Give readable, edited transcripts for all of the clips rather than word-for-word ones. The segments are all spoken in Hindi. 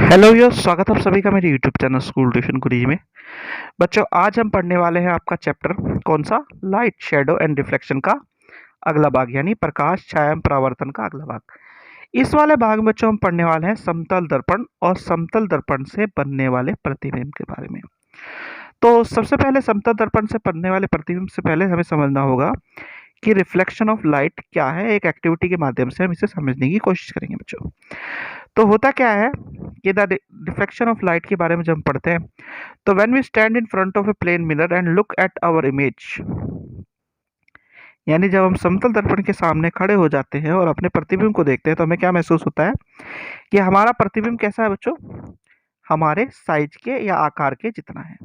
हेलो यो स्वागत है आप सभी का मेरे यूट्यूब चैनल स्कूल ट्यूशन गुरुजी में। बच्चों आज हम पढ़ने वाले हैं आपका चैप्टर कौन सा, लाइट शेडो एंड रिफ्लेक्शन का अगला भाग, यानी प्रकाश छाया एवं परावर्तन का अगला भाग। इस वाले भाग में बच्चों हम पढ़ने वाले हैं समतल दर्पण और समतल दर्पण से बनने वाले प्रतिबिंब के बारे में। तो सबसे पहले समतल दर्पण से बनने वाले प्रतिबिंब से पहले हमें समझना होगा कि रिफ्लेक्शन ऑफ लाइट क्या है। एक एक्टिविटी के माध्यम से हम इसे समझने की कोशिश करेंगे बच्चों। तो होता क्या है कि द रिफ्लेक्शन ऑफ लाइट के बारे में जब हम पढ़ते हैं, तो when we stand in front of a plane mirror and look at our image, यानी जब हम समतल दर्पण के सामने खड़े हो जाते हैं और अपने प्रतिबिंब को देखते हैं, तो हमें क्या महसूस होता है कि हमारा प्रतिबिंब कैसा है बच्चों, हमारे साइज के या आकार के जितना है।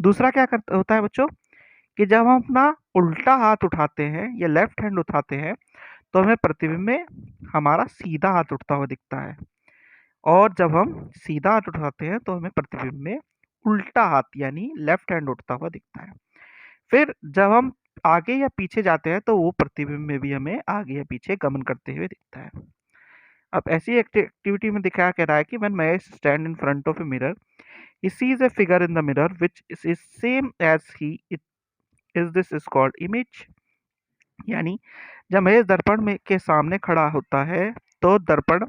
दूसरा क्या करता होता है बच्चों कि जब हम अपना उल्टा हाथ उठाते हैं या लेफ्ट हैंड उठाते हैं, तो हमें प्रतिबिंब में हमारा सीधा हाथ उठता हुआ दिखता है, और जब हम सीधा हाथ उठाते हैं तो हमें प्रतिबिंब में उल्टा हाथ यानी लेफ्ट हैंड उठता हुआ दिखता है। फिर जब हम आगे या पीछे जाते हैं तो वो प्रतिबिंब में भी हमें आगे या पीछे गमन करते हुए दिखता है। अब ऐसी एक्टिविटी में दिखाया कह रहा है कि when Mahesh stand in front of a mirror, he sees a figure in the mirror which is same as he it is this is called image। यानी जब महेश दर्पण में के सामने खड़ा होता है तो दर्पण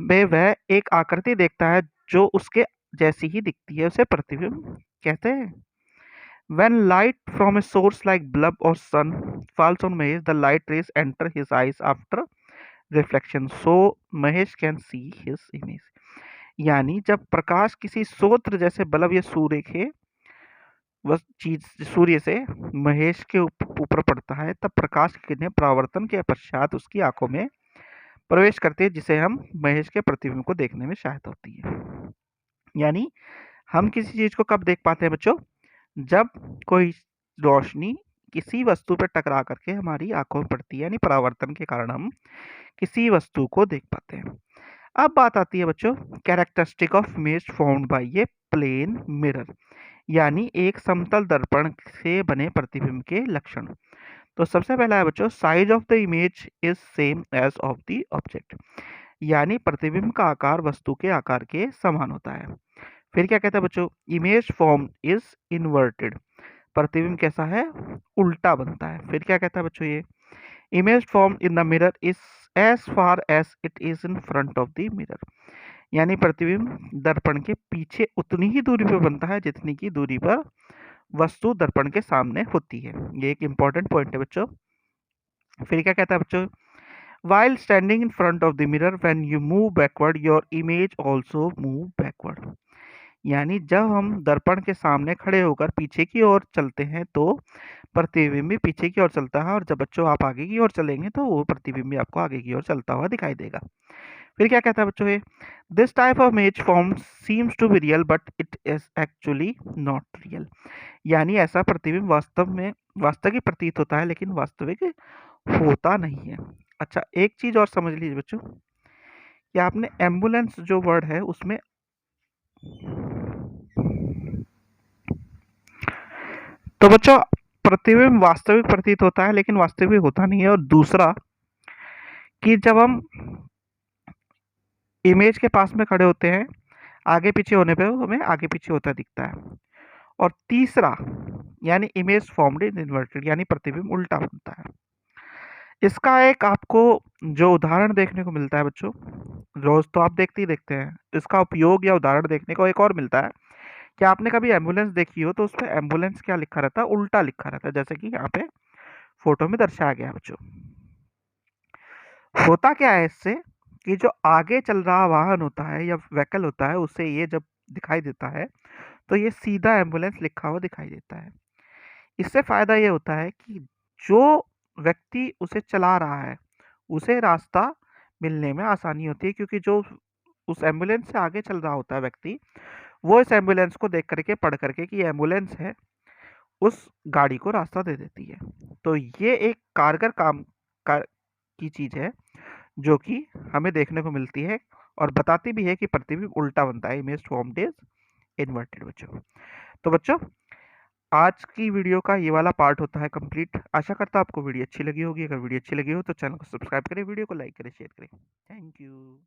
में वह एक आकृति देखता है जो उसके जैसी ही दिखती है, उसे प्रतिबिंब कहते हैं। When light from a source like bulb or sun falls on Mahesh, the light rays enter his eyes after reflection, so Mahesh can see his image। यानी जब प्रकाश किसी स्रोत जैसे बल्ब या सूर्य के वह चीज सूर्य से महेश के ऊपर पड़ता है, तब प्रकाश की किरणें परावर्तन के पश्चात उसकी आंखों में प्रवेश करती है, जिसे हम महेश के प्रतिबिंब को देखने में सहायता होती है। यानी हम किसी चीज को कब देख पाते हैं बच्चों, जब कोई रोशनी किसी वस्तु पर टकरा करके हमारी आंखों में पड़ती है, यानी परावर्तन के कारण हम किसी वस्तु को देख पाते हैं। अब बात आती है बच्चों characteristic of image formed by a plane mirror, यानी एक समतल दर्पण से बने प्रतिबिंब के लक्षण। तो सबसे पहला है बच्चों size of the image is same as of the object, यानी प्रतिबिंब का आकार वस्तु के आकार के समान होता है। फिर क्या कहता है बच्चों, इमेज फॉर्म इज इन्वर्टेड, प्रतिबिंब कैसा है, उल्टा बनता है। फिर क्या कहता है बच्चों, ये image form in the mirror is as far as it is in front of the mirror, यानी प्रतिबिंब दर्पण के पीछे उतनी ही दूरी पर बनता है जितनी की दूरी पर वस्तु दर्पण के सामने होती है। ये एक इंपॉर्टेंट पॉइंट है बच्चों। फिर क्या कहता है बच्चों, while standing in front of the mirror when you move backward your image also move backward। यानी जब हम दर्पण के सामने खड़े होकर पीछे की ओर चलते हैं तो प्रतिबिंब भी पीछे की ओर चलता है, और जब बच्चों आप आगे की ओर चलेंगे तो वो प्रतिबिंब भी आपको आगे की ओर चलता हुआ दिखाई देगा। फिर क्या कहता है बच्चों, ये this type of image form seems to be real but it is actually not real, यानी ऐसा प्रतिबिंब वास्तव में वास्तविक प्रतीत होता है लेकिन वास्तविक होता नहीं है। अच्छा एक चीज और समझ लीजिए बच्चों कि आपने एम्बुलेंस जो वर्ड है उसमें तो बच्चों प्रतिबिंब वास्तविक प्रतीत होता है लेकिन वास्तविक होता नहीं है। और दूसरा कि जब हम इमेज के पास में खड़े होते हैं आगे पीछे होने पे हमें आगे पीछे होता दिखता है। और तीसरा यानी इमेज फॉर्म्ड इन इन्वर्टेड, यानी प्रतिबिंब उल्टा बनता है। इसका एक आपको जो उदाहरण देखने को मिलता है बच्चों, रोज तो आप देखते ही देखते हैं, इसका उपयोग या उदाहरण देखने को एक और मिलता है कि आपने कभी एम्बुलेंस देखी हो तो उस पर एम्बुलेंस क्या लिखा रहता है, उल्टा लिखा रहता है, जैसे कि यहाँ पे फोटो में दर्शाया गया है बच्चों। होता क्या है इससे कि जो आगे चल रहा वाहन होता है या व्हीकल होता है उसे ये जब दिखाई देता है तो ये सीधा एम्बुलेंस लिखा हुआ दिखाई देता है। इससे फायदा ये होता है कि जो व्यक्ति उसे चला रहा है उसे रास्ता मिलने में आसानी होती है, क्योंकि जो उस एम्बुलेंस से आगे चल रहा होता है व्यक्ति, वो इस एम्बुलेंस को देख करके पढ़ करके कि एम्बुलेंस है उस गाड़ी को रास्ता दे देती है। तो ये एक कारगर काम की चीज है जो कि हमें देखने को मिलती है और बताती भी है कि प्रतिबिंब उल्टा बनता है, इमेज फॉर्म्ड इज इन्वर्टेड बच्चों। तो बच्चों आज की वीडियो का ये वाला पार्ट होता है कंप्लीट। आशा करता हूँ आपको वीडियो अच्छी लगी होगी। अगर वीडियो अच्छी लगी हो तो चैनल को सब्सक्राइब करें, वीडियो को लाइक करें, शेयर करें। Thank you.